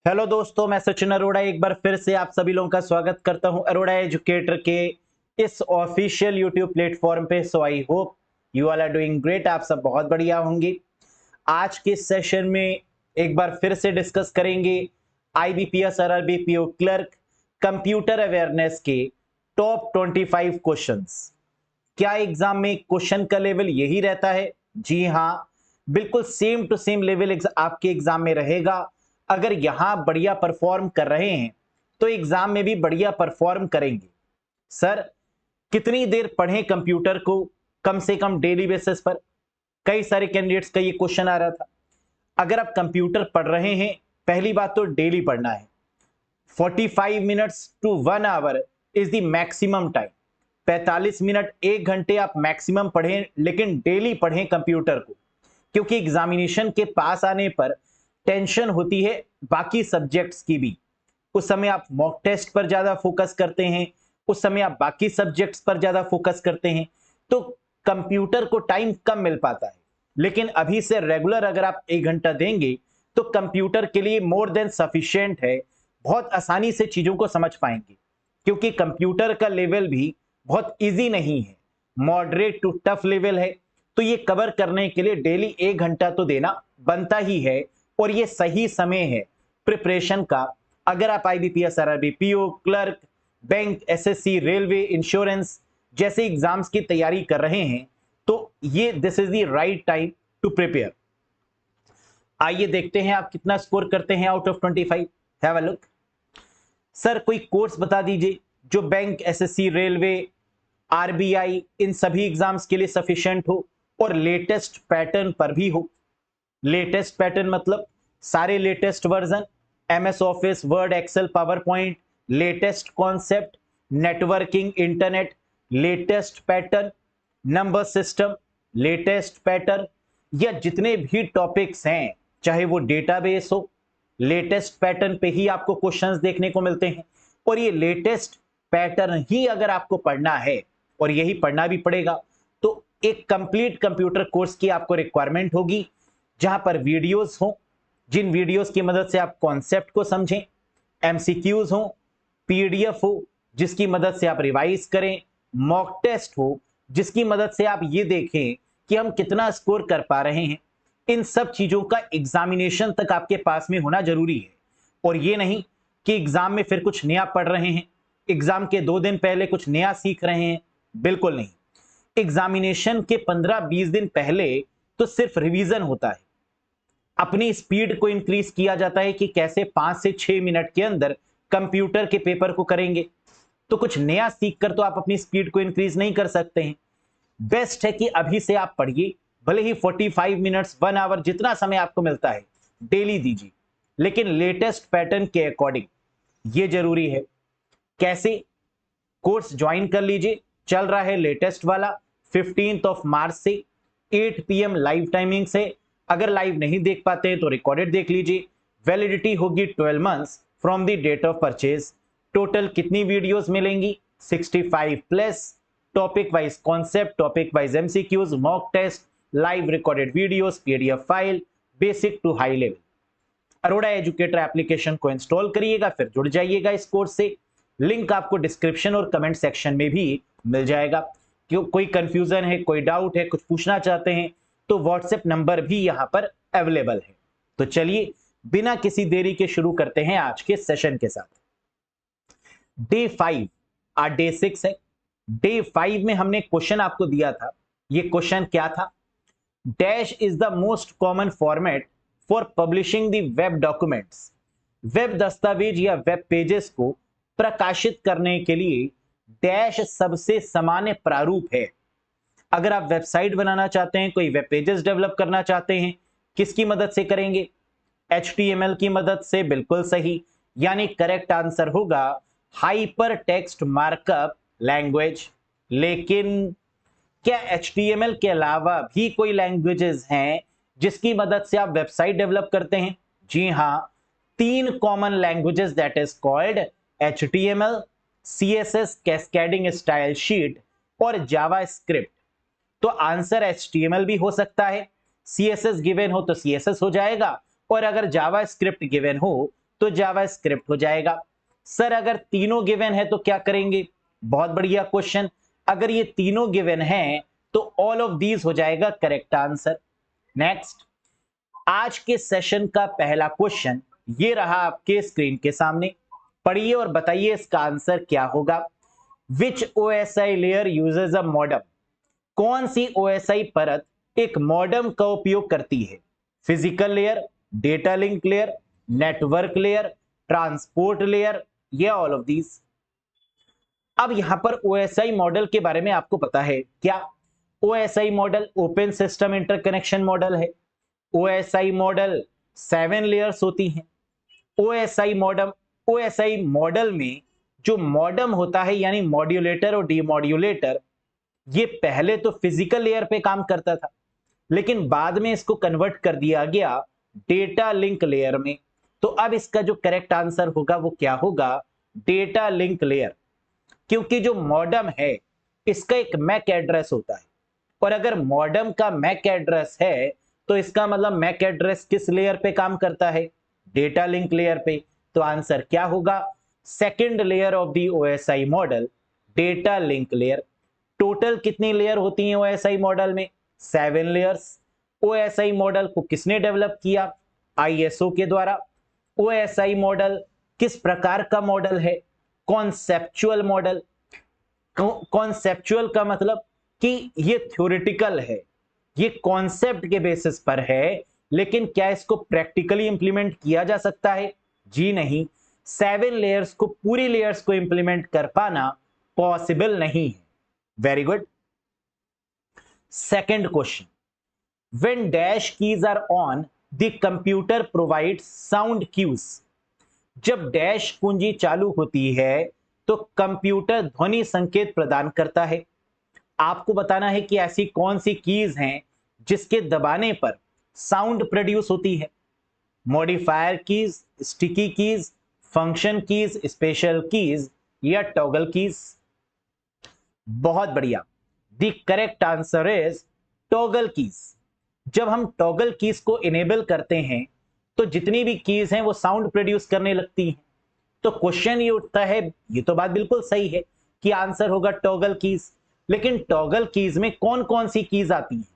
Hello दोस्तों, मैं सचिन अरोड़ा एक बार फिर से आप सभी लोगों का स्वागत करता हूं अरोड़ा एजुकेटर के इस ऑफिशियल यूट्यूब प्लेटफॉर्म पे। So I hope you all are doing great. आप सब बहुत बढ़िया होंगे। आज के सेशन में एक बार फिर से डिस्कस करेंगे आईबीपीएस और आरबीपीओ क्लर्क कंप्यूटर अवेयरनेस के टॉप 25 क्वेश्चंस। क्या एग्जाम में क्वेश्चन का लेवल यही रहता है? जी हाँ, बिल्कुल सेम टू सेम लेवल आपके एग्जाम में रहेगा। अगर यहां बढ़िया परफॉर्म कर रहे हैं तो एग्जाम में भी बढ़िया परफॉर्म करेंगे। सर, कितनी देर पढ़ें कंप्यूटर को कम से कम डेली बेसिस पर? कई सारे कैंडिडेट्स का ये क्वेश्चन आ रहा था। अगर आप कंप्यूटर पढ़ रहे हैं, पहली बात तो डेली पढ़ना है। 45 minutes to 1 hour is the maximum time. 45 minute 1 घंटे आप मैक्सिमम पढ़ें, लेकिन डेली पढ़ें कंप्यूटर को, क्योंकि एग्जामिनेशन के पास आने पर टेंशन होती है बाकी सब्जेक्ट्स की भी। उस समय आप मॉक टेस्ट पर ज्यादा फोकस करते हैं, उस समय आप बाकी सब्जेक्ट्स पर ज्यादा फोकस करते हैं, तो कंप्यूटर को टाइम कम मिल पाता है। लेकिन अभी से रेगुलर अगर आप 1 घंटा देंगे तो कंप्यूटर के लिए मोर देन सफिशिएंट है। बहुत आसानी से चीजों को समझ पाएंगे, क्योंकि कंप्यूटर का लेवल भी बहुत इजी नहीं है, मॉडरेट टू टफ लेवल है। तो ये कवर करने के लिए डेली 1 घंटा तो देना बनता ही है, और ये सही समय है प्रिपरेशन का। अगर आप IBPS, RRB, PO, clerk, bank, SSC, railway, insurance जैसे एग्जाम्स की तैयारी कर रहे हैं, तो ये this is the right time to prepare. आइए देखते हैं आप कितना स्कोर करते हैं out of 25। Have a look. Sir, कोई कोर्स बता दीजिए जो बैंक, एसएससी, रेलवे, आरबीआई इन सभी एग्जाम्स के लिए सफिशिएंट हो और लेटेस्ट पैटर्न पर भी हो। लेटेस्ट पैटर्न मतलब सारे latest version, MS Office, Word, Excel, PowerPoint, latest concept, networking, internet, latest pattern, number system, latest pattern, या जितने भी टॉपिक्स हैं, चाहे वो डेटाबेस हो, लेटेस्ट पैटर्न पे ही आपको क्वेश्चंस देखने को मिलते हैं। और ये लेटेस्ट पैटर्न ही अगर आपको पढ़ना है, और यही पढ़ना भी पड़ेगा, तो एक कंप्लीट कंप्यूटर कोर्स की आपको रिक्वायरमेंट होगी, जहां पर वीडियोस हो, जिन वीडियोस की मदद से आप कॉन्सेप्ट को समझें, एमसीक्यूज हो, पीडीएफ हो जिसकी मदद से आप रिवाइज करें, मॉक टेस्ट हो जिसकी मदद से आप ये देखें कि हम कितना स्कोर कर पा रहे हैं। इन सब चीजों का एग्जामिनेशन तक आपके पास में होना जरूरी है। और ये नहीं कि एग्जाम में फिर कुछ नया पढ़ रहे हैं, एग्जाम के 2 दिन पहले कुछ नया सीख रहे हैं। बिल्कुल नहीं। एग्जामिनेशन के 15-20 दिन पहले तो सिर्फ रिवीजन होता है। अपनी स्पीड को इंक्रीज किया जाता है कि कैसे 5 से 6 मिनट के अंदर कंप्यूटर के पेपर को करेंगे। तो कुछ नया सीखकर तो आप अपनी स्पीड को इंक्रीज नहीं कर सकते हैं। बेस्ट है कि अभी से आप पढ़िए, भले ही 45 मिनट्स 1 आवर जितना समय आपको मिलता है डेली दीजिए, लेकिन लेटेस्ट पैटर्न के अकॉर्डिंग। ये जरूरी है। कैसे? कोर्स ज्वाइन कर लीजिए, चल रहा है लेटेस्ट वाला 15 मार्च से 8 PM लाइव टाइमिंग से। अगर लाइव नहीं देख पाते हैं तो रिकॉर्डेड देख लीजिए। वैलिडिटी होगी 12 months from the date of purchase. Total कितनी वीडियोस मिलेंगी? 65 plus. Topic wise concept, topic wise MCQs, mock test, live recorded videos, PDF file, basic to high level. Arora educator application को इंस्टॉल करिएगा, फिर जुड़ जाइएगा इस कोर्स से। लिंक आपको डिस्क्रिप्शन और कमेंट सेक्शन में भी मिल जाएगा। क्यों कोई कंफ्यूजन है, कोई डाउट है, कुछ पूछना चाहते हैं, तो व्हाट्सएप नंबर भी यहां पर अवेलेबल है। तो चलिए बिना किसी देरी के शुरू करते हैं आज के सेशन के साथ। डे 5, आज डे 6 है। डे 5 में हमने क्वेश्चन आपको दिया था। ये क्वेश्चन क्या था? Dash is the most common format for publishing the web documents. Web दस्तावेज या वेब पेजेस को प्रकाशित करने के लिए डैश सबसे सामान्य प्रारूप है। अगर आप वेबसाइट बनाना चाहते हैं, कोई वेब पेजेस डेवलप करना चाहते हैं, किसकी मदद से करेंगे? HTML की मदद से। बिल्कुल सही, यानी करेक्ट आंसर होगा हाइपर टेक्स्ट मार्कअप लैंग्वेज। लेकिन क्या HTML के अलावा भी कोई लैंग्वेजेस हैं जिसकी मदद से आप वेबसाइट डेवलप करते हैं? जी हां, 3 common languages, that is called HTML, CSS cascading style sheet और जावास्क्रिप्ट। तो आंसर HTML भी हो सकता है, CSS गिवन हो तो CSS हो जाएगा, और अगर जावास्क्रिप्ट गिवन हो तो जावास्क्रिप्ट हो जाएगा। सर अगर तीनों गिवन है तो क्या करेंगे? बहुत बढ़िया क्वेश्चन। अगर ये तीनों गिवन है तो ऑल ऑफ दीज हो जाएगा करेक्ट आंसर। नेक्स्ट, आज के सेशन का पहला क्वेश्चन ये रहा आपके स्क्रीन के सामने। पढ़िए और बताइए इसका आंसर क्या होगा। Which OSI layer uses a modem? कौन सी ओएसआई परत एक मॉडम का उपयोग करती है? Physical layer, data link layer, network layer, transport layer, या ऑल ऑफ दीज? अब यहां पर ओएसआई मॉडल के बारे में आपको पता है क्या? OSI model open system interconnection model है। ओएसआई मॉडल 7 लेयर्स होती हैं। ओएसआई मॉडल में जो मॉडम होता है यानी मॉड्यूलेटर और डीमॉड्यूलेटर, ये पहले तो फिजिकल लेयर पे काम करता था, लेकिन बाद में इसको कन्वर्ट कर दिया गया डेटा लिंक लेयर में। तो अब इसका जो करेक्ट आंसर होगा वो क्या होगा? Data link layer. क्योंकि जो मॉडम है इसका एक मैक एड्रेस होता है, और अगर मॉडम का मैक एड्रेस है तो इसका मतलब मैक एड्रेस किस लेयर पे काम करता है? डेटा लिंक लेयर पे। तो आंसर क्या होगा? Second layer of the OSI model, data link layer. Total कितनी लेयर होती हैं ओएसआई मॉडल में? 7 लेयर्स। ओएसआई मॉडल को किसने डेवलप किया? आईएसओ के द्वारा। ओएसआई मॉडल किस प्रकार का मॉडल है? Conceptual model. कॉन्सेप्चुअल का मतलब कि ये थ्योरेटिकल है, ये कॉन्सेप्ट के बेसिस पर है, लेकिन क्या इसको प्रैक्टिकली इंप्लीमेंट किया जा सकता है? जी नहीं। 7 लेयर्स को, पूरी लेयर्स को इंप्लीमेंट कर पाना पॉसिबल नहीं है। Very good. Second question, when dash keys are on the computer provides sound cues? जब डैश कुंजी चालू होती है तो कंप्यूटर ध्वनि संकेत प्रदान करता है। आपको बताना है कि ऐसी कौन सी कीज हैं जिसके दबाने पर साउंड प्रोड्यूस होती है। Modifier keys, sticky keys, function keys, special keys, या टॉगल कीज? बहुत बढ़िया। The correct answer is toggle keys. जब हम टॉगल कीज को इनेबल करते हैं तो जितनी भी कीज हैं वो साउंड प्रोड्यूस करने लगती हैं। तो क्वेश्चन ये उठता है, ये तो बात बिल्कुल सही है कि आंसर होगा टॉगल कीज, लेकिन टॉगल कीज में कौन कौन सी कीज आती हैं?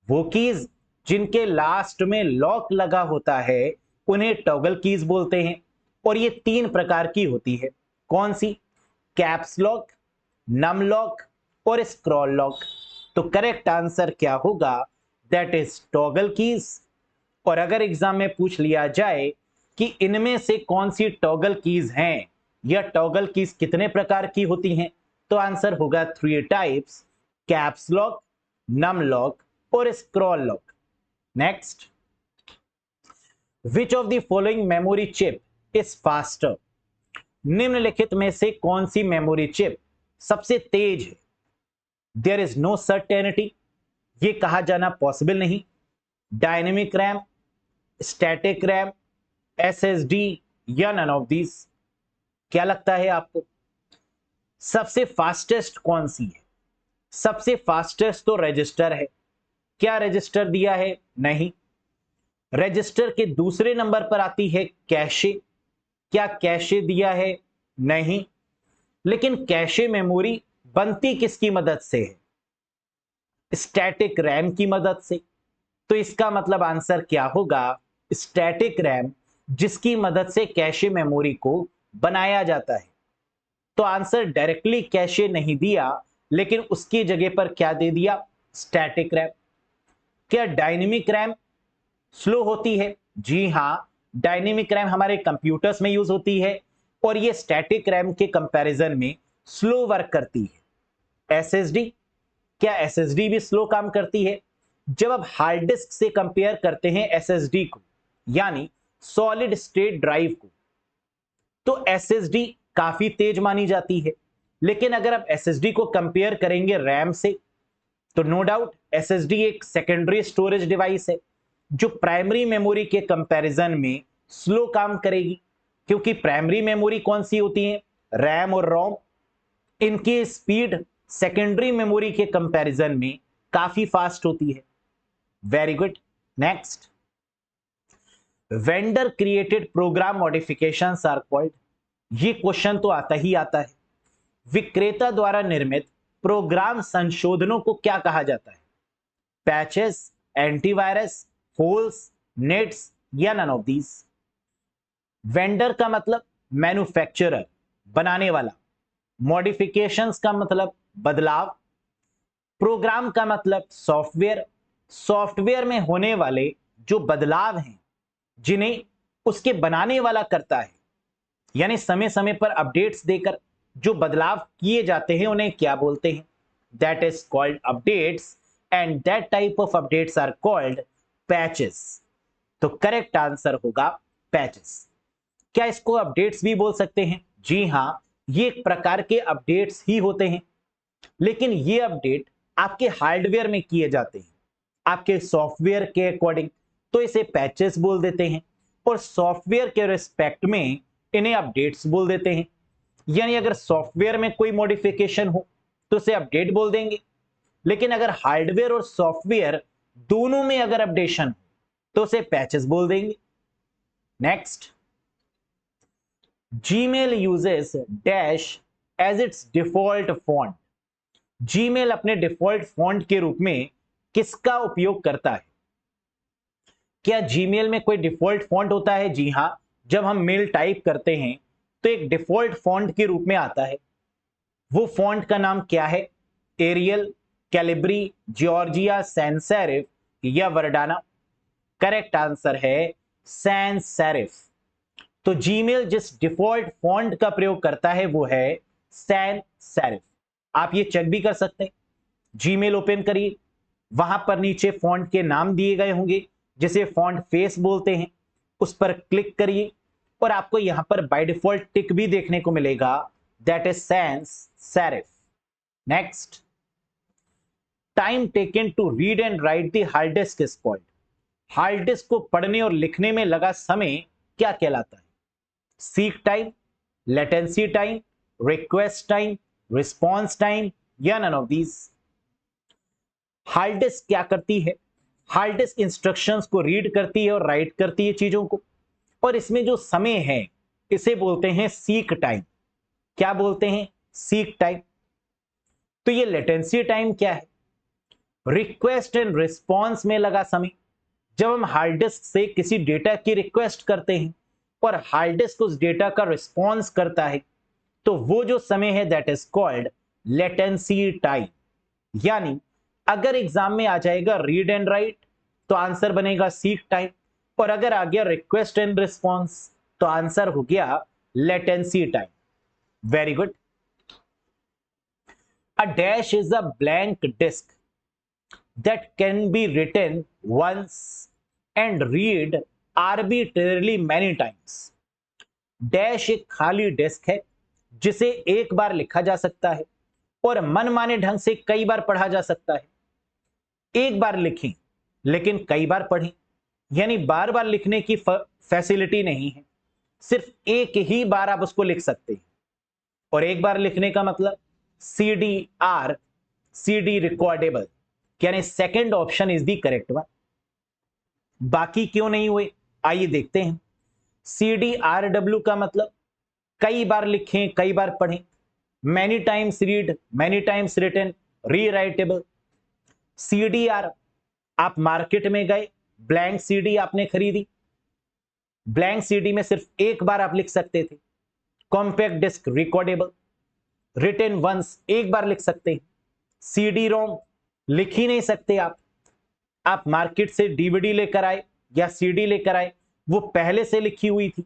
वो कीज जिनके लास्ट में लॉक लगा होता है उन्हें टॉगल कीज बोलते हैं, और ये 3 प्रकार की होती है। कौन सी? कैप्स लॉक, नम लॉक, और स्क्रॉल लॉक। तो करेक्ट आंसर क्या होगा? That is toggle keys. और अगर एग्जाम में पूछ लिया जाए कि इनमें से कौन सी टॉगल कीज हैं या टॉगल कीज कितने प्रकार की होती हैं, तो आंसर होगा 3 types: caps lock, num lock, और scroll lock. Next, which of the following memory chip is faster? निम्नलिखित में से कौन सी मेमोरी चिप सबसे तेज है? देयर इज नो सर्टेनिटी, ये कहा जाना पॉसिबल नहीं। Dynamic RAM, static RAM, SSD, या नन ऑफ दीज? क्या लगता है आपको सबसे फास्टेस्ट कौन सी है? सबसे फास्टेस्ट तो रजिस्टर है। क्या रजिस्टर दिया है? नहीं। रजिस्टर के दूसरे नंबर पर आती है कैशे। क्या कैशे दिया है? नहीं। लेकिन कैशे मेमोरी बनती किसकी मदद से है? स्टैटिक रैम की मदद से। तो इसका मतलब आंसर क्या होगा? स्टैटिक रैम, जिसकी मदद से कैशे मेमोरी को बनाया जाता है। तो आंसर डायरेक्टली कैशे नहीं दिया, लेकिन उसकी जगह पर क्या दे दिया? Static RAM. क्या डायनेमिक रैम स्लो होती है? जी हां, डायनेमिक रैम हमारे कंप्यूटर्स में यूज होती है, और ये स्टैटिक रैम के कंपैरिजन में स्लो वर्क करती है। एसएसडी, क्या एसएसडी भी स्लो काम करती है? जब आप हार्ड डिस्क से कंपेयर करते हैं एसएसडी को, यानी सॉलिड स्टेट ड्राइव को, तो एसएसडी काफी तेज मानी जाती है। लेकिन अगर आप एसएसडी को कंपेयर करेंगे रैम से, तो नो डाउट एसएसडी एक सेकेंडरी स्टोरेज डिवाइस है जो प्राइमरी मेमोरी के कंपैरिजन में स्लो काम करेगी। क्योंकि प्राइमरी मेमोरी कौन सी होती है? रैम और रोम। इनकी स्पीड सेकेंडरी मेमोरी के कंपैरिजन में काफी फास्ट होती है। Very good. Next, vendor created program modifications are called, ये क्वेश्चन तो आता ही आता है, विक्रेता द्वारा निर्मित प्रोग्राम संशोधनों को क्या कहा जाता है? पैचेस, एंटीवायरस, होल्स, नेट्स या नन ऑफ दीज? वेंडर का मतलब मैन्युफैक्चरर, बनाने वाला। मॉडिफिकेशंस का मतलब बदलाव। प्रोग्राम का मतलब सॉफ्टवेयर, सॉफ्टवेयर में होने वाले जो बदलाव हैं जिन्हें उसके बनाने वाला करता है, यानी समय समय पर अपडेट्स देकर जो बदलाव किए जाते हैं उन्हें क्या बोलते हैं? That is called updates, and that type of updates are called patches. तो करेक्ट आंसर होगा पैचेस। क्या इसको अपडेट्स भी बोल सकते हैं? जी हां, ये एक प्रकार के अपडेट्स ही होते हैं, लेकिन ये अपडेट आपके हार्डवेयर में किए जाते हैं, आपके सॉफ्टवेयर के अकॉर्डिंग, तो इसे पैचेस बोल देते हैं, और सॉफ्टवेयर के रिस्पेक्ट में इन्हें अपडेट्स बोल देते हैं। यानी अगर सॉफ्टवेयर में कोई मॉडिफिकेशन हो तो उसे अपडेट बोल देंगे, लेकिन अगर हार्डवेयर और सॉफ्टवेयर दोनों में अगर अपडेशन हो तो उसे पैचेस बोल देंगे। Next, Gmail uses dash as its default font. Gmail अपने डिफॉल्ट फॉन्ट के रूप में किसका उपयोग करता है? क्या जीमेल में कोई डिफॉल्ट फॉन्ट होता है? जी हां, जब हम मेल टाइप करते हैं तो एक डिफॉल्ट फॉन्ट के रूप में आता है। वो फॉन्ट का नाम क्या है? Arial, Calibri, Georgia, sans serif या वर्डाना? करेक्ट आंसर है सैंस सेरिफ। तो जीमेल जिस डिफॉल्ट फॉन्ट का प्रयोग करता है वो है सैंस सेरिफ। आप ये चेक भी कर सकते हैं, जीमेल ओपन करिए, वहां पर नीचे फॉन्ट के नाम दिए गए होंगे जिसे फॉन्ट फेस बोलते हैं, उस पर क्लिक करिए और आपको यहां पर बाय डिफॉल्ट टिक भी देखने को मिलेगा, that is sans serif. Next, time taken to read and write the hard disk is called. Hard disk को पढ़ने और लिखने में लगा समय क्या कहलाता है? Seek time, latency time, request time, response time या none of these? Hard disk क्या करती है? हार्ड डिस्क इंस्ट्रक्शंस को रीड करती है और राइट करती है चीजों को, और इसमें जो समय है इसे बोलते हैं सीक टाइम। क्या बोलते हैं? Seek time. तो ये लेटेंसी टाइम क्या है? रिक्वेस्ट एंड रिस्पॉन्स में लगा समय। जब हम हार्ड डिस्क से किसी डेटा की रिक्वेस्ट करते हैं और हार्ड डिस्क उस डेटा का रिस्पॉन्स करता है, तो वो जो समय है that is called latency time. यानी अगर एग्जाम में आ जाएगा रीड एंड राइट तो आंसर बनेगा सीक टाइम, और अगर आ गया रिक्वेस्ट एंड रिस्पॉन्स तो आंसर हो गया latency time. Very good. A dash is a blank disk that can be written once and read arbitrarily many times. Dash एक खाली डिस्क है जिसे एक बार लिखा जा सकता है और मनमाने ढंग से कई बार पढ़ा जा सकता है। एक बार लिखें लेकिन कई बार पढ़ें, यानी बार बार लिखने की फैसिलिटी नहीं है, सिर्फ एक ही बार आप उसको लिख सकते हैं। और एक बार लिखने का मतलब CDR, CD रिकॉर्डेबल, यानी second option is the correct one. बाकी क्यों नहीं हुए, आइए देखते हैं। CDRW का मतलब कई बार लिखें, कई बार पढ़ें। Many times read, many times written, rewritable. CDR, आप मार्केट में गए, ब्लैंक CD आपने खरीदी, ब्लैंक CD में सिर्फ एक बार आप लिख सकते थे। Compact disc recordable, written once, एक बार लिख सकते हैं। CD-ROM लिख ही नहीं सकते आप मार्केट से DVD लेकर आए या CD लेकर आए, वो पहले से लिखी हुई थी,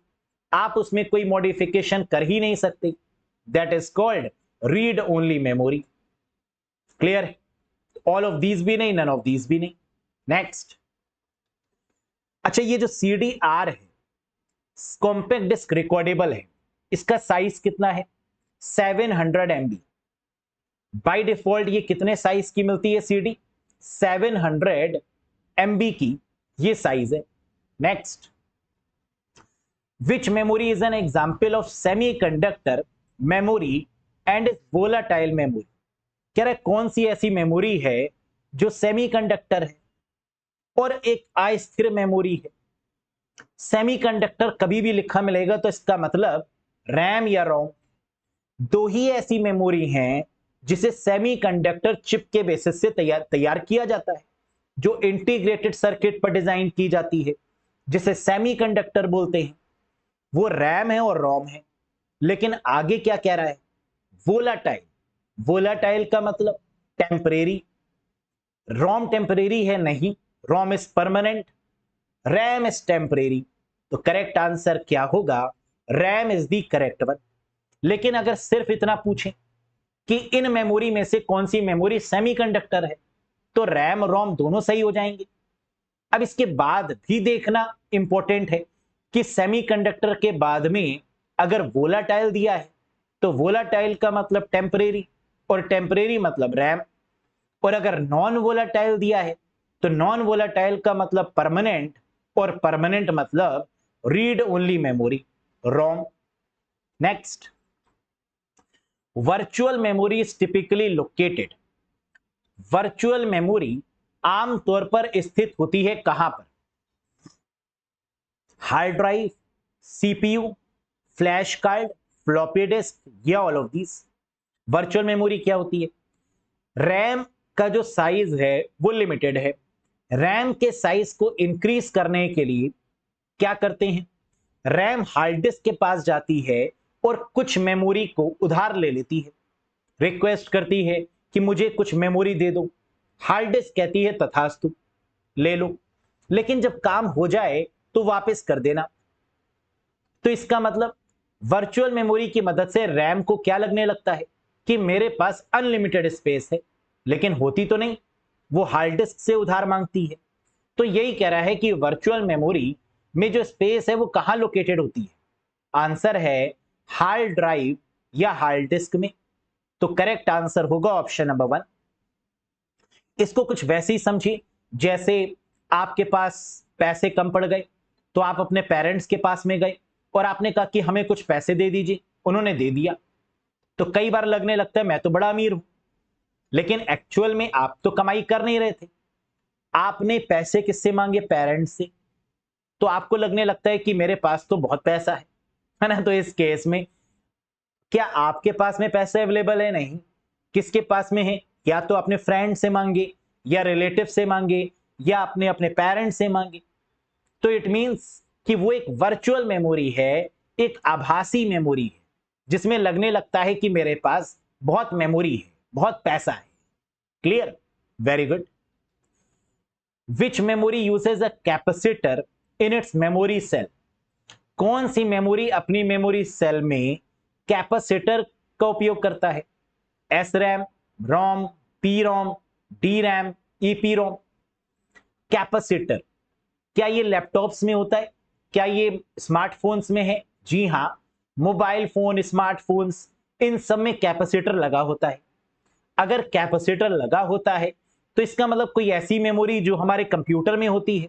आप उसमें कोई मॉडिफिकेशन कर ही नहीं सकते, that is called read only memory. Clear? All of these भी नहीं, नन ऑफ दीज भी नहीं। नेक्स्ट, अच्छा ये जो CDR है, कॉम्पैक्ट डिस्क रिकॉर्डेबल है, इसका साइज कितना है? 700 MB। बाय डिफॉल्ट ये कितने साइज की मिलती है CD? 700 MB की ये साइज है। Next, which memory is an example of semiconductor memory and is volatile memory? कह रहे कौन सी ऐसी मेमोरी है जो सेमीकंडक्टर है और एक अस्थिर मेमोरी है? सेमीकंडक्टर कभी भी लिखा मिलेगा तो इसका मतलब रैम या रोम, दो ही ऐसी मेमोरी हैं जिसे सेमीकंडक्टर चिप के बेसिस से तैयार किया जाता है, जो इंटीग्रेटेड सर्किट पर डिजाइन की जाती है, जिसे सेमीकंडक्टर बोलते हैं। वो रैम है और रोम है। लेकिन आगे क्या कह रहा है? वोलाटाइल। वोलाटाइल का मतलब टेम्परेरी। रोम टेम्परेरी है नहीं, ROM is permanent, RAM is temporary. तो करेक्ट आंसर क्या होगा? RAM is the correct one. लेकिन अगर सिर्फ इतना पूछें कि इन मेमोरी में से कौन सी मेमोरी सेमीकंडक्टर है, तो रैम रोम दोनों सही हो जाएंगे। अब इसके बाद भी देखना इंपॉर्टेंट है कि सेमीकंडक्टर के बाद में अगर वोलाटाइल दिया है तो वोलाटाइल का मतलब टेम्परेरी, और टेम्परेरी मतलब रैम। और अगर नॉन वोलाटाइल दिया है तो नॉन वोलाटाइल का मतलब परमानेंट, और परमानेंट मतलब read only memory, ROM. Next, virtual memory is typically located. Virtual memory आमतौर पर स्थित होती है कहां पर? Hard drive, CPU, flash card, floppy disk, या all of these. Virtual memory क्या होती है? रैम का जो साइज है वो लिमिटेड है। रैम के साइज को इंक्रीज करने के लिए क्या करते हैं? रैम हार्ड डिस्क के पास जाती है और कुछ मेमोरी को उधार ले लेती है, रिक्वेस्ट करती है कि मुझे कुछ मेमोरी दे दो। हार्ड डिस्क कहती है तथास्तु, ले लो, लेकिन जब काम हो जाए तो वापस कर देना। तो इसका मतलब वर्चुअल मेमोरी की मदद से रैम को क्या लगने लगता है कि मेरे पास अनलिमिटेड स्पेस है, लेकिन होती तो नहीं, वो हार्ड डिस्क से उधार मांगती है। तो यही कह रहा है कि वर्चुअल मेमोरी में जो स्पेस है वो कहां लोकेटेड होती है? आंसर है हार्ड ड्राइव या हार्ड डिस्क में। तो करेक्ट आंसर होगा ऑप्शन नंबर 1। इसको कुछ वैसे ही समझिए जैसे आपके पास पैसे कम पड़ गए तो आप अपने पेरेंट्स के पास में गए और आपने कहा कि हमें कुछ पैसे दे दीजिए, उन्होंने दे दिया। तो कई बार लगने लगता है मैं तो बड़ा अमीर हूं, लेकिन एक्चुअल में आप तो कमाई कर नहीं रहे थे। आपने पैसे किससे मांगे? पेरेंट्स से। तो आपको लगने लगता है कि मेरे पास तो बहुत पैसा है ना? तो इस केस में क्या आपके पास में पैसे अवेलेबल है? नहीं। किसके पास में है? या तो अपने फ्रेंड से मांगे, या रिलेटिव से मांगे, या अपने अपने पेरेंट्स से मांगे। तो इट मींस कि वो एक वर्चुअल मेमोरी है, एक आभासी मेमोरी है, जिसमें लगने लगता है कि मेरे पास बहुत मेमोरी है, बहुत पैसा है। Clear? Very good. Which memory uses a capacitor in its memory cell? कौन सी मेमोरी अपनी मेमोरी सेल में कैपेसिटर का उपयोग करता है? S RAM, ROM, P ROM, D RAM, EP ROM. Capacitor क्या ये लैपटॉप्स में होता है? क्या ये स्मार्टफोन्स में है? जी हां, मोबाइल फोन, स्मार्टफोन्स, इन सब में कैपेसिटर लगा होता है। अगर कैपेसिटर लगा होता है तो इसका मतलब कोई ऐसी मेमोरी जो हमारे कंप्यूटर में होती है,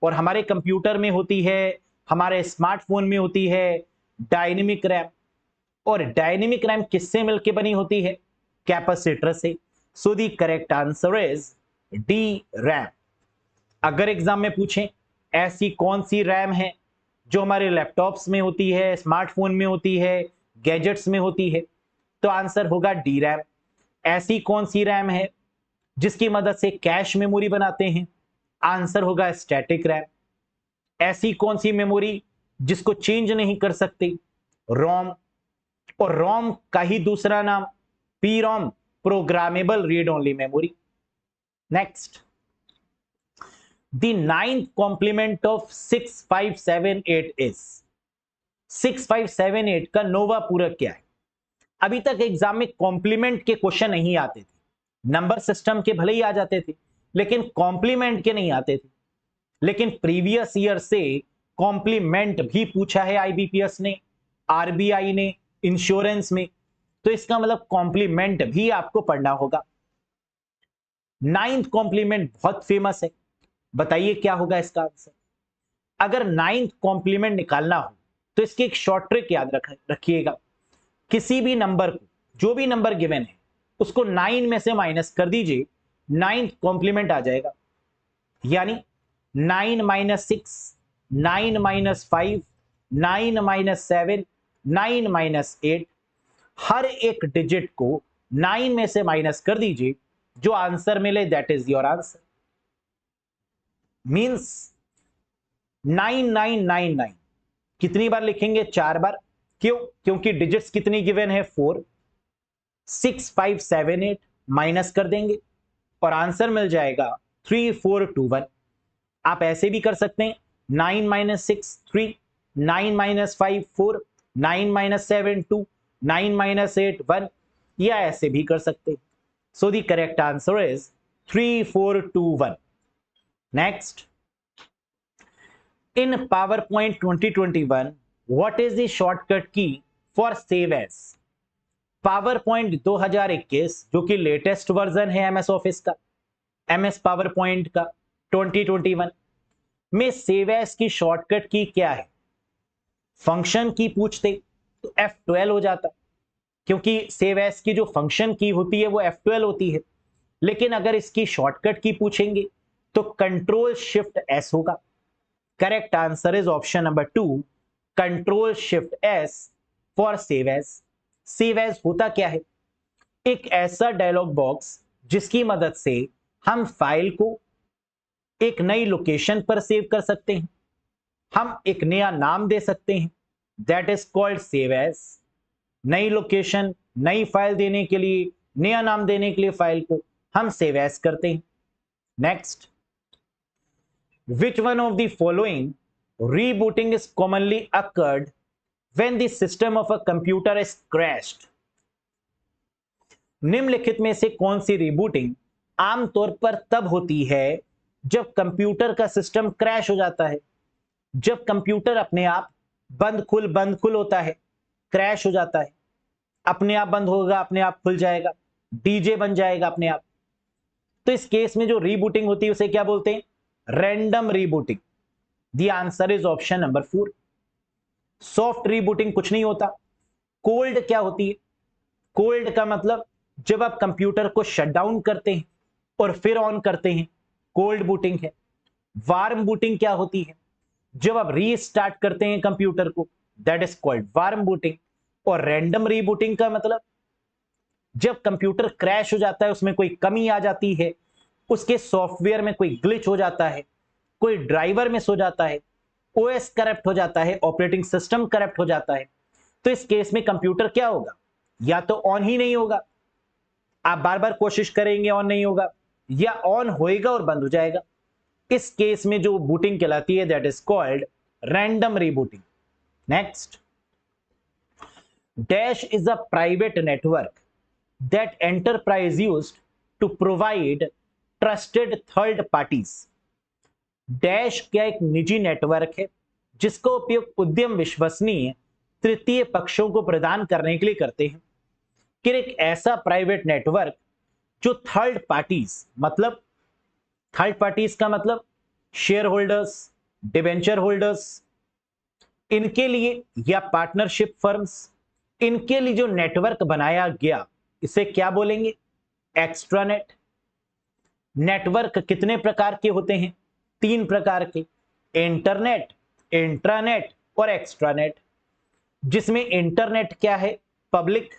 और हमारे कंप्यूटर में होती है, हमारे स्मार्टफोन में होती है डायनेमिक रैम। और डायनेमिक रैम किससे मिलकर बनी होती है? कैपेसिटर से। सो the correct answer is D RAM. अगर एग्जाम में पूछें ऐसी कौन सी रैम है जो हमारे लैपटॉप्स में होती है, स्मार्टफोन में होती है, गैजेट्स में होती है, तो आंसर होगा डी रैम। ऐसी कौन सी रैम है जिसकी मदद से कैश मेमोरी बनाते हैं? आंसर होगा स्टैटिक रैम। ऐसी कौन सी मेमोरी जिसको चेंज नहीं कर सकते? रोम। और रोम का ही दूसरा नाम P ROM, programmable read only memory. Next, the ninth complement of 6578 is? 6578 का नोवा पूरक क्या है? अभी तक एग्जाम में कॉम्प्लीमेंट के क्वेश्चन नहीं आते थे। नंबर सिस्टम के भले ही आ जाते थे, लेकिन कॉम्प्लीमेंट के नहीं आते थे। लेकिन प्रीवियस ईयर से कॉम्प्लीमेंट भी पूछा है आईबीपीएस ने, आरबीआई ने, इंश्योरेंस में। तो इसका मतलब कॉम्प्लीमेंट भी आपको पढ़ना होगा। नाइन्थ कॉम्प्लीमेंट बहुत फेमस है, बताइए क्या होगा इसका आंसर? अगर नाइन्थ कॉम्प्लीमेंट निकालना हो तो इसकी एक शॉर्ट ट्रिक याद रखिएगा। किसी भी नंबर को, जो भी नंबर गिवन है, उसको 9 में से माइनस कर दीजिए, नाइन्थ कॉम्प्लीमेंट आ जाएगा। यानी 9 - 6 9 माइनस 5, 9 माइनस 7, 9 माइनस 8। हर एक डिजिट को 9 में से माइनस कर दीजिए, जो आंसर मिले that is your answer. Means 9999 कितनी बार लिखेंगे? 4 बार। क्यों? क्योंकि डिजिट्स कितनी गिवन है? 4। 6 5 7 8 माइनस कर देंगे और आंसर मिल जाएगा 3 4 2 1। आप ऐसे भी कर सकते हैं, 9 माइनस 6 3, 9 माइनस 5 4, 9 माइनस 7 2, 9 माइनस 8 1, या ऐसे भी कर सकते हैं। सो the correct answer is 3 4 2 1। Next, in PowerPoint 2021 what is the shortcut key for save as? PowerPoint 2021 जो कि लेटेस्ट वर्जन है MS ऑफिस का, MS PowerPoint का 2021 में सेव एज की शॉर्टकट की क्या है? फंक्शन की पूछते तो F12 हो जाता, क्योंकि सेव एज की जो फंक्शन की होती है वो F12 होती है। लेकिन अगर इसकी शॉर्टकट की पूछेंगे तो कंट्रोल शिफ्ट एस होगा। Correct answer is option number 2, control shift S for save as. Save as होता क्या है? एक ऐसा डायलॉग बॉक्स जिसकी मदद से हम फाइल को एक नई लोकेशन पर सेव कर सकते हैं, हम एक नया नाम दे सकते हैं, that is called save as. नई लोकेशन, नई फाइल देने के लिए, नया नाम देने के लिए फाइल को हम सेव एज करते हैं। Next, which one of the following rebooting is commonly occurred when the system of a computer is crashed? निम्नलिखित में से कौन सी रीबूटिंग आमतौर पर तब होती है जब कंप्यूटर का सिस्टम क्रैश हो जाता है, जब कंप्यूटर अपने आप बंद खुल होता है, क्रैश हो जाता है, अपने आप बंद होगा, अपने आप खुल जाएगा, डीजे बन जाएगा अपने आप। तो इस केस में जो रीबूटिंग होती है उसे क्या बोलते हैं? Random rebooting. The answer is option number 4। Soft rebooting कुछ नहीं होता। कोल्ड क्या होती है? कोल्ड का मतलब जब आप कंप्यूटर को शट डाउन करते हैं और फिर ऑन करते हैं, कोल्ड बूटिंग है। वार्म बूटिंग क्या होती है? जब आप रीस्टार्ट करते हैं कंप्यूटर को, that is called warm booting. और रैंडम रीबूटिंग का मतलब जब कंप्यूटर क्रैश हो जाता है, उसमें कोई कमी आ जाती है, उसके सॉफ्टवेयर में कोई ग्लिच हो जाता है, कोई ड्राइवर मिस हो जाता है, ओएस करप्ट हो जाता है, ऑपरेटिंग सिस्टम करप्ट हो जाता है, तो इस केस में कंप्यूटर क्या होगा? या तो ऑन ही नहीं होगा, आप बार बार कोशिश करेंगे ऑन नहीं होगा, या ऑन होएगा और बंद हो जाएगा। इस केस में जो बूटिंग कहलाती है that is called random rebooting. Next, dash is a private network that enterprise used to provide trusted third parties. Dash क्या एक निजी नेटवर्क है जिसका उपयोग उद्यम विश्वसनीय तृतीय पक्षों को प्रदान करने के लिए करते हैं। कि एक ऐसा प्राइवेट नेटवर्क जो थर्ड पार्टीज, मतलब थर्ड पार्टीज का मतलब शेयर होल्डर्स, डिवेंचर होल्डर्स, इनके लिए, या पार्टनरशिप फर्म्स, इनके लिए जो नेटवर्क बनाया गया, इसे क्या बोलेंगे? एक्स्ट्रानेट। नेटवर्क कितने प्रकार के होते हैं? 3 प्रकार के, इंटरनेट, इंट्रानेट और एक्स्ट्रानेट। जिसमें इंटरनेट क्या है? पब्लिक।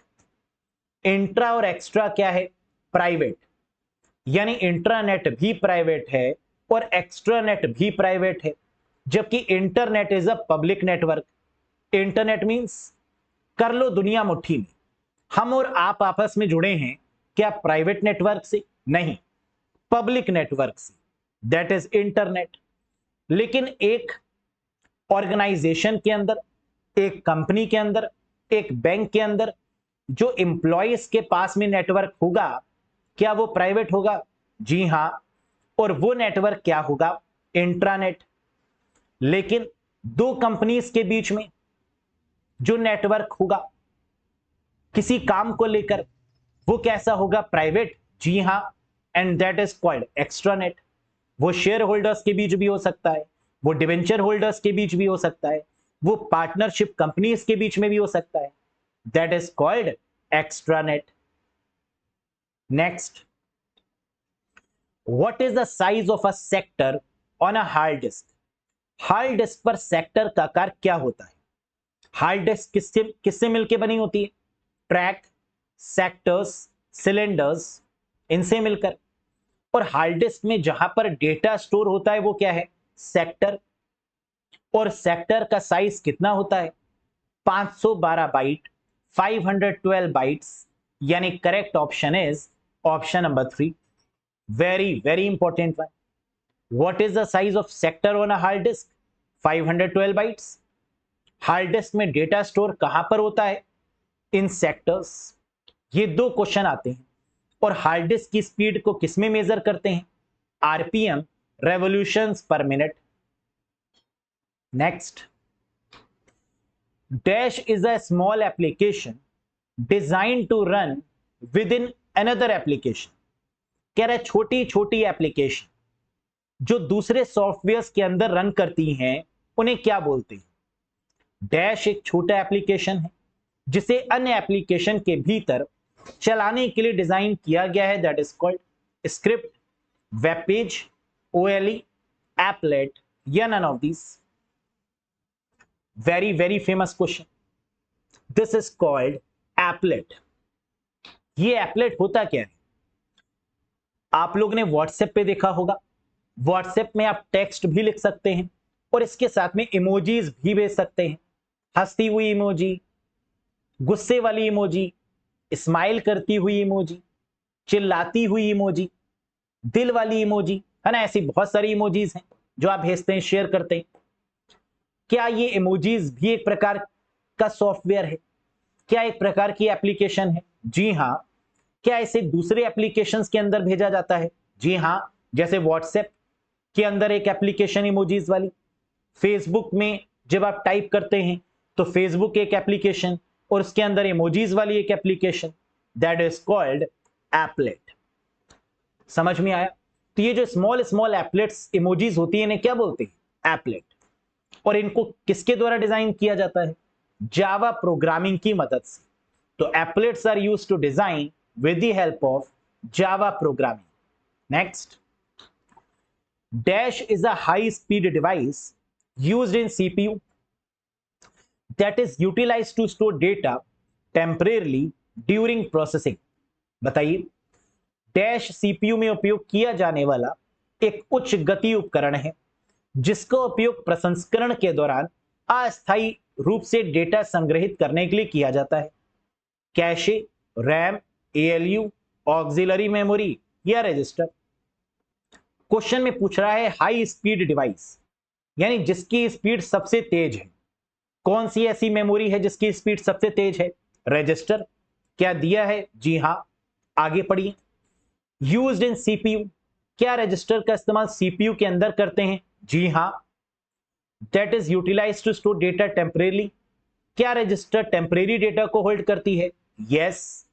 इंट्रा और एक्स्ट्रा क्या है? प्राइवेट। यानी इंट्रानेट भी प्राइवेट है और एक्स्ट्रानेट भी प्राइवेट है, जबकि internet is a public network. Internet means कर लो दुनिया मुट्ठी में। हम और आप आपस में जुड़े हैं क्या प्राइवेट नेटवर्क से? नहीं, पब्लिक नेटवर्क से, दैट इज इंटरनेट। लेकिन एक ऑर्गेनाइजेशन के अंदर, एक कंपनी के अंदर, एक बैंक के अंदर जो एम्प्लॉयज के पास में नेटवर्क होगा, क्या वो प्राइवेट होगा? जी हां। और वो नेटवर्क क्या होगा? इंट्रानेट। लेकिन दो कंपनीज के बीच में जो नेटवर्क होगा किसी काम को लेकर, वो कैसा होगा? प्राइवेट। जी हां, and that is called extranet. वो शेयर होल्डर्स के बीच भी हो सकता है, वो डिवेंचर होल्डर्स के बीच भी हो सकता है, वो पार्टनरशिप कंपनीज के बीच में भी हो सकता है, that is called extranet. Next, what is the size of a sector on a hard disk? Hard disk पर सेक्टर का आकार क्या होता है? हार्ड डिस्क किससे किससे मिलकर बनी होती है? ट्रैक, सेक्टर्स, सिलेंडर्स, इनसे मिलकर। और हार्ड डिस्क में जहां पर डेटा स्टोर होता है वो क्या है? सेक्टर। और सेक्टर का साइज कितना होता है? 512 बाइट, 512 बाइट्स। यानी correct option is option number 3। Very very important one. What is the size of sector on a hard disk? 512 bytes. Hard disk में डेटा स्टोर कहां पर होता है? इन सेक्टर्स। ये दो क्वेश्चन आते हैं। और हार्ड डिस्क की स्पीड को किसमें मेजर करते हैं? RPM, revolutions per minute. Next, dash is a small application design to run within another application. कह रहा है छोटी छोटी एप्लीकेशन जो दूसरे सॉफ्टवेयर के अंदर रन करती हैं उन्हें क्या बोलते हैं? डैश एक छोटा एप्लीकेशन है जिसे अन्य एप्लीकेशन के भीतर चलाने के लिए डिजाइन किया गया है, that is called script, web page, OLE, applet या none of these. Very very famous question. This is called applet. ये एपलेट होता क्या है? आप लोग ने व्हाट्सएप पे देखा होगा। व्हाट्सएप में आप टेक्स्ट भी लिख सकते हैं और इसके साथ में इमोजीज भी भेज सकते हैं। हंसती हुई इमोजी, गुस्से वाली इमोजी, स्माइल करती हुई इमोजी, चिल्लाती हुई इमोजी, दिल वाली इमोजी, है ना। ऐसी बहुत सारी इमोजीज हैं जो आप भेजते हैं, शेयर करते हैं। क्या ये इमोजीज भी एक प्रकार का सॉफ्टवेयर है? क्या एक प्रकार की एप्लीकेशन है? जी हां। क्या इसे दूसरे एप्लीकेशंस के अंदर भेजा जाता है? जी हां। जैसे व्हाट्सएप के अंदर एक एप्लीकेशन इमोजीज वाली, फेसबुक में जब आप टाइप करते हैं तो फेसबुक एक एप्लीकेशन और उसके अंदर इमोजीज वाली एक application, that is called applet. समझ में आया? तो ये जो स्मॉल स्मॉल एपलेट्स इमोजीज होती है इन्हें क्या बोलते हैं? एपलेट। और इनको किसके द्वारा डिजाइन किया जाता है? जावा प्रोग्रामिंग की मदद से। तो applets are used to design with the help of Java programming. Next, dash is a high speed device used in CPU that is utilized to store data temporarily during processing। बताइए, dash CPU में उपयोग किया जाने वाला एक उच्च गति उपकरण है जिसका उपयोग प्रसंस्करण के दौरान अस्थायी रूप से डेटा संग्रहित करने के लिए किया जाता है। Cache, RAM, ALU, auxiliary memory या रजिस्टर। क्वेश्चन में पूछ रहा है हाई स्पीड डिवाइस, यानी जिसकी स्पीड सबसे तेज है। कौन सी ऐसी मेमोरी है जिसकी स्पीड सबसे तेज है? रजिस्टर। क्या दिया है? जी हां। आगे पढ़िए। यूज्ड इन सीपीयू, क्या रजिस्टर का इस्तेमाल सीपीयू के अंदर करते हैं? जी हां। That is utilized to store data temporary, क्या रजिस्टर टेम्परेरी डेटा को होल्ड करती है? Yes.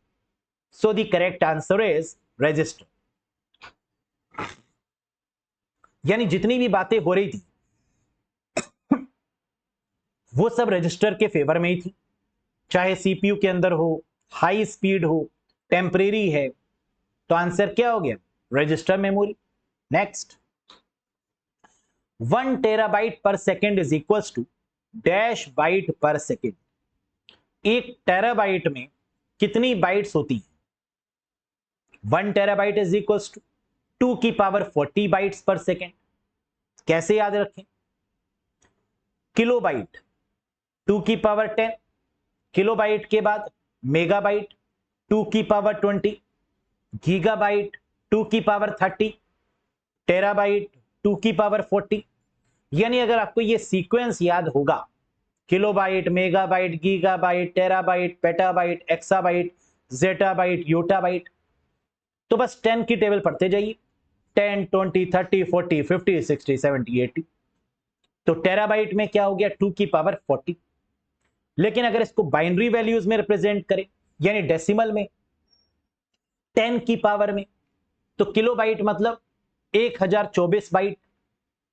So the correct answer is register. यानी जितनी भी बातें हो रही थी वो सब रजिस्टर के फेवर में ही थी। चाहे सीपीयू के अंदर हो, हाई स्पीड हो, टेम्परेरी है, तो आंसर क्या हो गया? Register memory. Next, 1 terabyte per second is equal to dash byte per second. एक टेराबाइट में कितनी बाइट्स होती है? 1 टेराबाइट इज इक्वल टू 2 की पावर 40 बाइट्स पर सेकेंड। कैसे याद रखें? किलोबाइट 2 की पावर 10, किलोबाइट के बाद मेगाबाइट 2 की पावर 20, गीगाबाइट 2 की पावर 30, टेराबाइट 2 की पावर 40। यानी अगर आपको ये सीक्वेंस याद होगा, kilobyte, megabyte, gigabyte, terabyte, petabyte, exabyte, zettabyte, yottabyte, तो बस 10 की टेबल पढ़ते जाइए। 10, 20, 30, 40, 50, 60, 70, 80। तो टेराबाइट में क्या हो गया? 2 की पावर 40। लेकिन अगर इसको बाइनरी वैल्यूज में रिप्रेजेंट करें, यानी डेसिमल में, 10 की पावर में, तो किलोबाइट मतलब 1024 बाइट।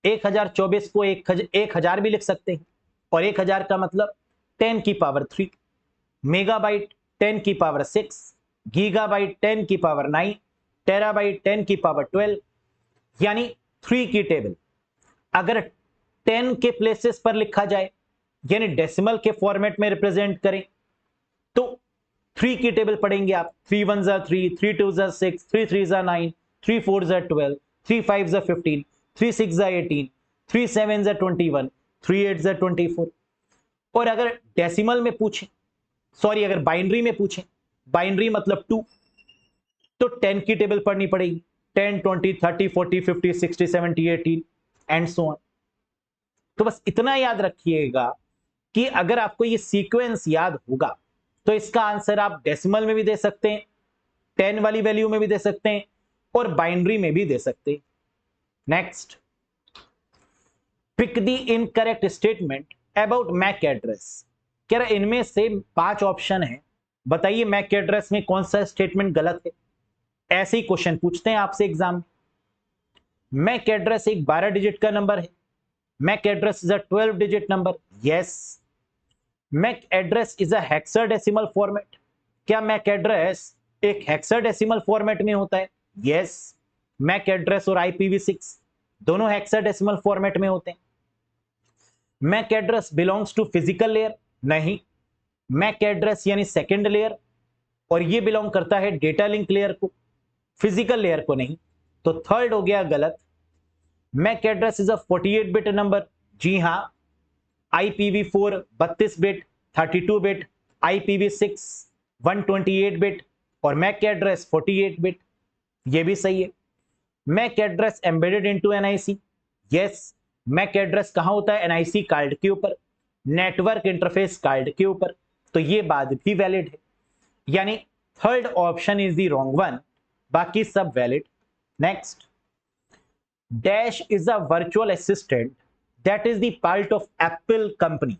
1024 को 1000 भी लिख सकते हैं, और 1000 का मतलब 10 की पावर 3। मेगाबाइट 10 की पावर 6, गीगाबाइट 10 की पावर 9, टेराबाइट 10 की पावर 12। यानी 3 की टेबल अगर 10 के प्लेसेस पर लिखा जाए, यानी डेसिमल के फॉर्मेट में रिप्रेजेंट करें, तो 3 की टेबल पढ़ेंगे आप। 3 1 जा 3, 3 2 जा 6, 3 3 जा 9, 3 4 जा 12, 3 5 जा 15, 3 6 जा 18, 3 7 जा 21, 3 8 जा 24। और अगर डेसिमल में पूछें, सॉरी अगर बाइनरी में पूछें, बाइनरी मतलब 2, तो 10 की टेबल पढ़नी पड़ेगी। 10 20 30 40 50 60 70 80 एंड सो ऑन। तो बस इतना याद रखिएगा कि अगर आपको ये सीक्वेंस याद होगा तो इसका आंसर आप डेसिमल में भी दे सकते हैं, 10 वाली वैल्यू में भी दे सकते हैं और बाइनरी में भी दे सकते हैं। Next, pick the incorrect statement about MAC address. कह रहा इनमें से 5 ऑप्शन है, बताइए मैक एड्रेस में कौन सा स्टेटमेंट गलत है। ऐसे ही क्वेश्चन पूछते हैं आपसे एग्जाम में। मैक एड्रेस एक 12 डिजिट का नंबर है। MAC address is a 12 digit number, yes. MAC address is a hexadecimal format. क्या मैक एड्रेस एक हेक्साडेसिमल फॉर्मेट में होता है? यस। मैक एड्रेस और IPv6 दोनों हेक्साडेसिमल फॉर्मेट में होते हैं। MAC address belongs to physical layer, नहीं। मैक एड्रेस यानी सेकंड लेयर, और ये बिलोंग करता है डेटा लिंक लेयर को, फिजिकल लेयर को नहीं। तो थर्ड हो गया गलत। MAC address is a 48 bit number, जी हां। IPv4 32 bit, 32 bit, IPv6 128 bit और मैक एड्रेस 48 बिट, ये भी सही है। MAC address embedded into NIC, yes. MAC address कहां होता है? NIC कार्ड के ऊपर, नेटवर्क इंटरफेस कार्ड के ऊपर, तो ये बात भी वैलिड है। यानी third option is the wrong one, बाकी सब valid. Next, dash is a virtual assistant that is the part of Apple company.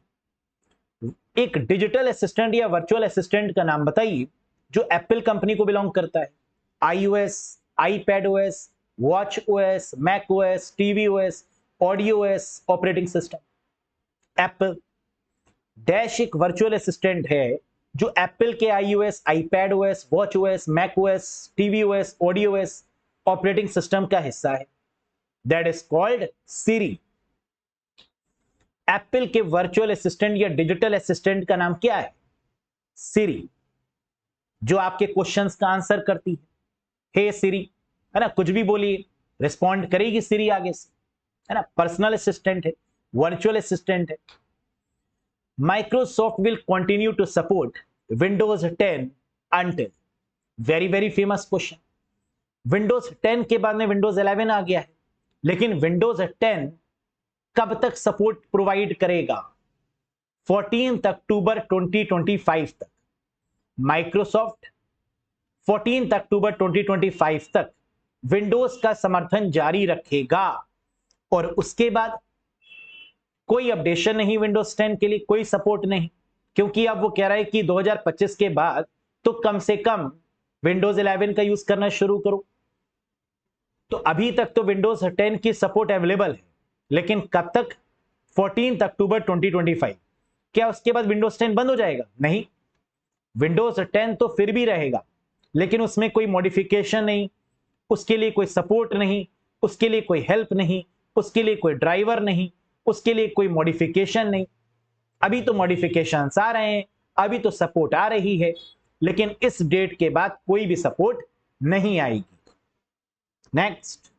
एक डिजिटल असिस्टेंट या वर्चुअल असिस्टेंट का नाम बताइए जो एप्पल कंपनी को बिलोंग करता है। iOS, iPadOS, WatchOS, macOS, tvOS, AudioOS operating system. Apple dash एक वर्चुअल असिस्टेंट है जो एप्पल के iOS, iPadOS, WatchOS, macOS, tvOS, AudioOS operating system का हिस्सा है। That is called Siri. Apple के वर्चुअल असिस्टेंट या डिजिटल असिस्टेंट का नाम क्या है? सिरी, जो आपके क्वेश्चंस का आंसर करती है। हे सिरी, है ना, कुछ भी बोलिए रिस्पॉन्ड करेगी सिरी आगे से, है ना। पर्सनल असिस्टेंट है, वर्चुअल असिस्टेंट है। Microsoft will continue to support Windows 10 until, very very famous question. Windows 10 के बाद में विंडोज 11 आ गया है, लेकिन विंडोज 10 कब तक सपोर्ट प्रोवाइड करेगा? 14 अक्टूबर 2025 तक। माइक्रोसॉफ्ट 14 अक्टूबर 2025 तक विंडोज का समर्थन जारी रखेगा और उसके बाद कोई अपडेशन नहीं विंडोज 10 के लिए, कोई सपोर्ट नहीं, क्योंकि अब वो कह रहा है कि 2025 के बाद तो कम से कम विंडोज 11 का यूज करना शुरू करो। तो अभी तक तो विंडोज 10 की सपोर्ट अवेलेबल है, लेकिन कब तक? 14 अक्टूबर 2025। क्या उसके बाद विंडोज 10 बंद हो जाएगा? नहीं, विंडोज 10 तो फिर भी रहेगा, लेकिन उसमें कोई मॉडिफिकेशन नहीं, उसके लिए कोई सपोर्ट नहीं, उसके लिए कोई हेल्प नहीं, उसके लिए कोई ड्राइवर नहीं, उसके लिए कोई मॉडिफिकेशन नहीं। अभी तो मॉडिफिकेशंस आ रहे हैं, अभी तो सपोर्ट आ रही है, लेकिन इस डेट के बाद कोई भी सपोर्ट नहीं आएगी। Next,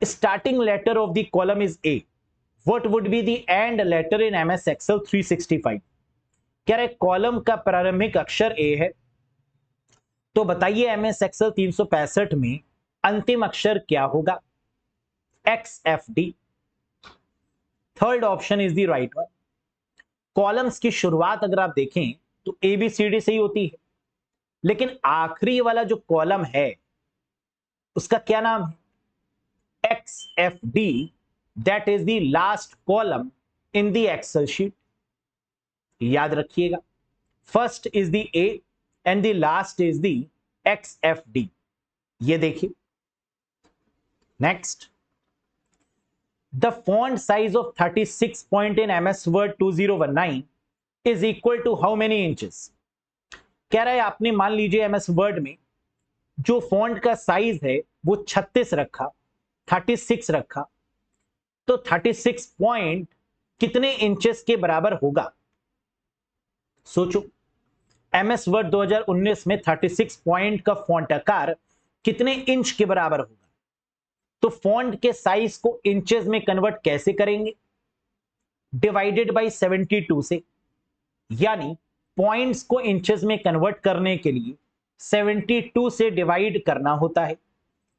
starting letter of the column is A. What would be the end letter in MS Excel 365? कह रहे कॉलम का प्रारंभिक अक्षर A है, तो बताइए MS Excel 365 में अंतिम अक्षर क्या होगा? XFD। Third option is the right one. Columns की शुरुआत अगर आप देखें तो ABCD से ही होती है, लेकिन आखिरी वाला जो कॉलम है उसका क्या नाम है? XFD, that is the last column in the Excel sheet. याद रखिएगा, first is the A and the last is the XFD. ये देखिए। Next, the font size of 36 point in MS Word 2019 is equal to how many inches? कह रहा है आपने मान लीजिए MS Word में जो फॉन्ट का साइज है वो 36 रखा, 36 रखा, तो 36 पॉइंट कितने इंचेस के बराबर होगा? सोचो, एमएस वर्ड 2019 में 36 पॉइंट का फॉन्ट आकार कितने इंच के बराबर होगा? तो फॉन्ट के साइज को इंचेस में कन्वर्ट कैसे करेंगे? डिवाइडेड बाय 72 से, यानी पॉइंट्स को इंचेस में कन्वर्ट करने के लिए 72 से डिवाइड करना होता है।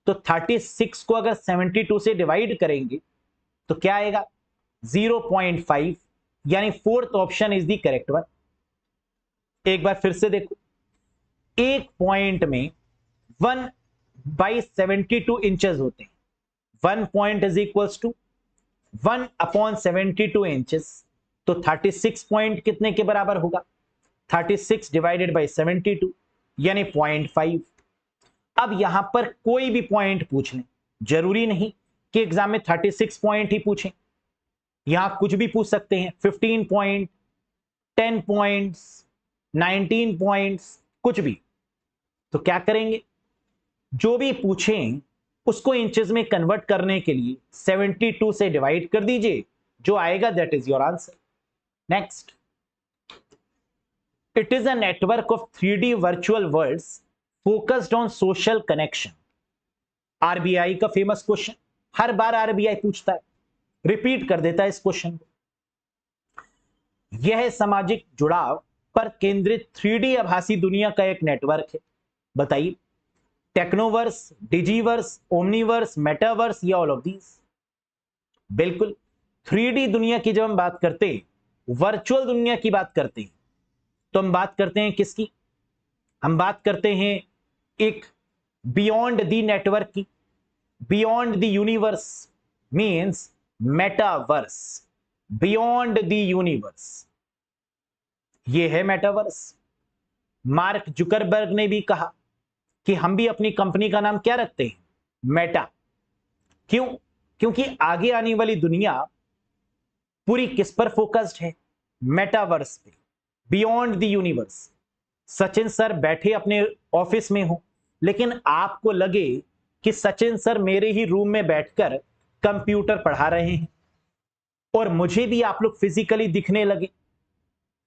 तो 36 को अगर 72 से डिवाइड करेंगे तो क्या आएगा? 0.5, यानी fourth option is the correct one. एक बार फिर से देखो, एक पॉइंट में 1/72 इंचेस होते हैं। 1 point is equals to 1/72 inches. तो 36 पॉइंट कितने के बराबर होगा? 36 डिवाइडेड बाई 72, यानी 0.5। अब यहां पर कोई भी पॉइंट पूछ लें, जरूरी नहीं कि एग्जाम में 36 पॉइंट ही पूछें, यहां कुछ भी पूछ सकते हैं। 15 पॉइंट, 10 पॉइंट्स, 19 पॉइंट्स, कुछ भी। तो क्या करेंगे? जो भी पूछें उसको इंचेस में कन्वर्ट करने के लिए 72 से डिवाइड कर दीजिए, जो आएगा that is your answer. Next, it is a network of 3D virtual worlds focused on social connection. RBI का फेमस क्वेश्चन, हर बार आरबीआई पूछता है, रिपीट कर देता है इस क्वेश्चन को। यह सामाजिक जुड़ाव पर केंद्रित 3D आभासी दुनिया का एक नेटवर्क है। बताइए, टेक्नोवर्स, डिजीवर्स, ओमनीवर्स, मेटावर्स या ऑल ऑफ दीज? बिल्कुल, 3D दुनिया की जब हम बात करते हैं, वर्चुअल दुनिया की बात करते हैं, तो हम बात करते हैं किसकी? हम बात करते हैं एक बियॉन्ड द नेटवर्क की। Beyond the universe means metaverse. Beyond the universe, ये है मेटावर्स। मार्क जुकरबर्ग ने भी कहा कि हम भी अपनी कंपनी का नाम क्या रखते हैं? मेटा। क्यों? क्योंकि आगे आने वाली दुनिया पूरी किस पर फोकस्ड है? मेटावर्स पे, beyond the universe. Sachin sir बैठे अपने ऑफिस में हो, लेकिन आपको लगे कि सचिन सर मेरे ही रूम में बैठकर कंप्यूटर पढ़ा रहे हैं और मुझे भी आप लोग फिजिकली दिखने लगे,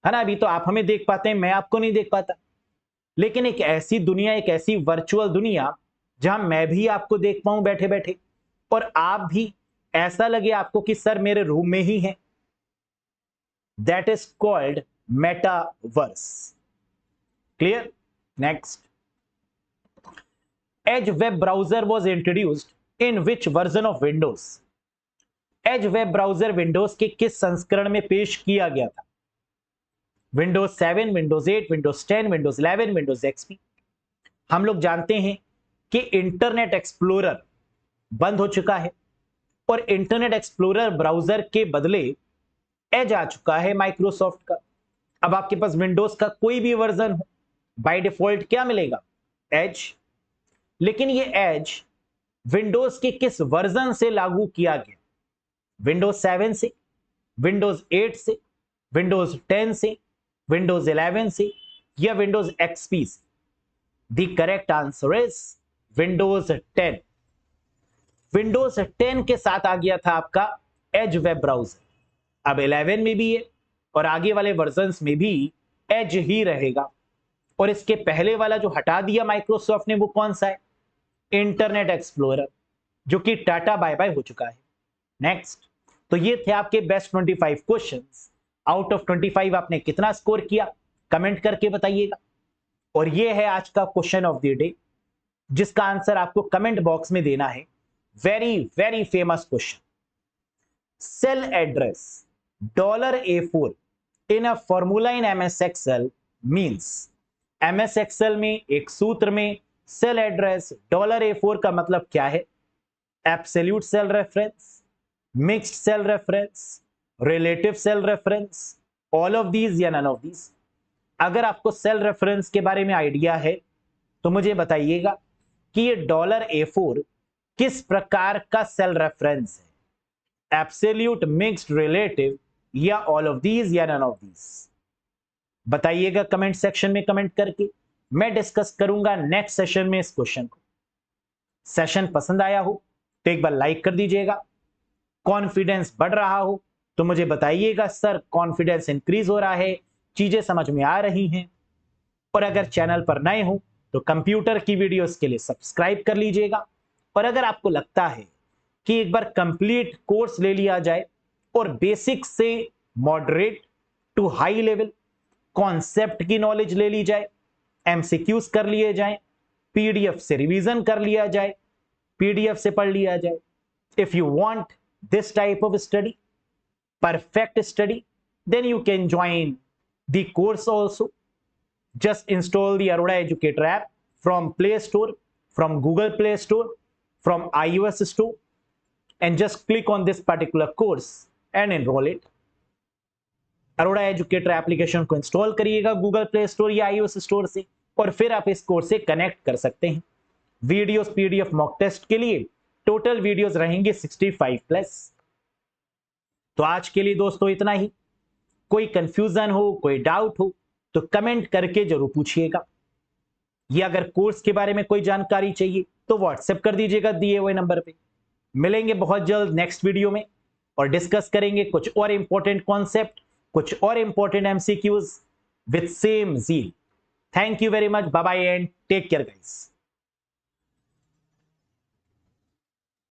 है ना? अभी तो आप हमें देख पाते हैं, मैं आपको नहीं देख पाता। लेकिन एक ऐसी दुनिया, एक ऐसी वर्चुअल दुनिया जहां मैं भी आपको देख पाऊं बैठे बैठे और आप भी ऐसा लगे आपको कि सर मेरे रूम में ही हैं, that is called metaverse. Clear? Next, Edge web browser was introduced in which version of Windows? Edge web browser Windows के किस संस्करण में पेश किया गया था? Windows 7, Windows 8, Windows 10, Windows 11, Windows XP. हम लोग जानते हैं कि इंटरनेट एक्सप्लोरर बंद हो चुका है और इंटरनेट एक्सप्लोरर ब्राउजर के बदले एज आ चुका है माइक्रोसॉफ्ट का। अब आपके पास विंडोज का कोई भी वर्जन हो, बाय डिफॉल्ट क्या मिलेगा? एज। लेकिन ये एज विंडोज के किस वर्जन से लागू किया गया? विंडोज 7 से, विंडोज 8 से, विंडोज 10 से, विंडोज 11 से या विंडोज एक्सपी से? The correct answer is Windows 10। Windows 10 के साथ आ गया था आपका एज वेब ब्राउजर। अब 11 में भी है और आगे वाले वर्जन्स में भी एज ही रहेगा। और इसके पहले वाला जो हटा दिया माइक्रोसॉफ्ट ने, वो कौन सा है? इंटरनेट एक्सप्लोरर, जो कि टाटा बाय बाय हो चुका है। नेक्स्ट, तो ये थे आपके बेस्ट 25 क्वेश्चंस। आउट ऑफ 25 आपने कितना स्कोर किया, कमेंट करके बताइएगा। और ये है आज का क्वेश्चन ऑफ द डे, जिसका आंसर आपको कमेंट बॉक्स में देना है। Very very famous question. Cell address $A4 in a formula in MS Excel means. MS Excel में एक सूत्र में सेल एड्रेस $A4 का मतलब क्या है? Absolute cell reference, mixed cell reference, relative cell reference, all of these या none of these? अगर आपको सेल रेफरेंस के बारे में आइडिया है तो मुझे बताइएगा कि ये $A4 किस प्रकार का सेल रेफरेंस है? एब्सोल्यूट, मिक्स्ड, रिलेटिव या ऑल ऑफ दीज या नन ऑफ दीज? बताइएगा कमेंट सेक्शन में कमेंट करके। मैं डिस्कस करूंगा नेक्स्ट सेशन में इस क्वेश्चन को। सेशन पसंद आया हो तो एक बार लाइक कर दीजिएगा, कॉन्फिडेंस बढ़ रहा हो तो मुझे बताइएगा सर कॉन्फिडेंस इंक्रीज हो रहा है, चीजें समझ में आ रही हैं। और अगर चैनल पर नए हो तो कंप्यूटर की वीडियोस के लिए सब्सक्राइब कर लीजिएगा। और अगर आपको लगता है कि एक बार कंप्लीट कोर्स ले लिया जाए और बेसिक से moderate to high level concept की नॉलेज ले ली जाए, एमसीक्यूज कर लिए जाए, पीडीएफ से रिवीजन कर लिया जाए, पीडीएफ से पढ़ लिया जाए, if you want this type of study, perfect study, then you can join the course also. Just install the Aroda Educator app from Play Store, from Google Play Store, from iOS Store, and just click on this particular course and enroll it. Aroda Educator application को install करिएगा Google play store या iOS store से और फिर आप इस course से connect कर सकते हैं। वीडियोस पीडीएफ मॉक टेस्ट के लिए टोटल वीडियोस रहेंगे 65 प्लस। तो आज के लिए दोस्तों इतना ही। कोई कंफ्यूजन हो, कोई डाउट हो तो कमेंट करके जरूर पूछिएगा। या अगर कोर्स के बारे में कोई जानकारी चाहिए तो व्हाट्सएप कर दीजिएगा दिए हुए नंबर पे। मिलेंगे बहुत जल्द नेक्स्ट वीडियो में और डिस्कस करेंगे कुछ और इंपॉर्टेंट कॉन्सेप्ट, कुछ और important MCQs with same zeal. Thank you very much, bye bye and take care guys.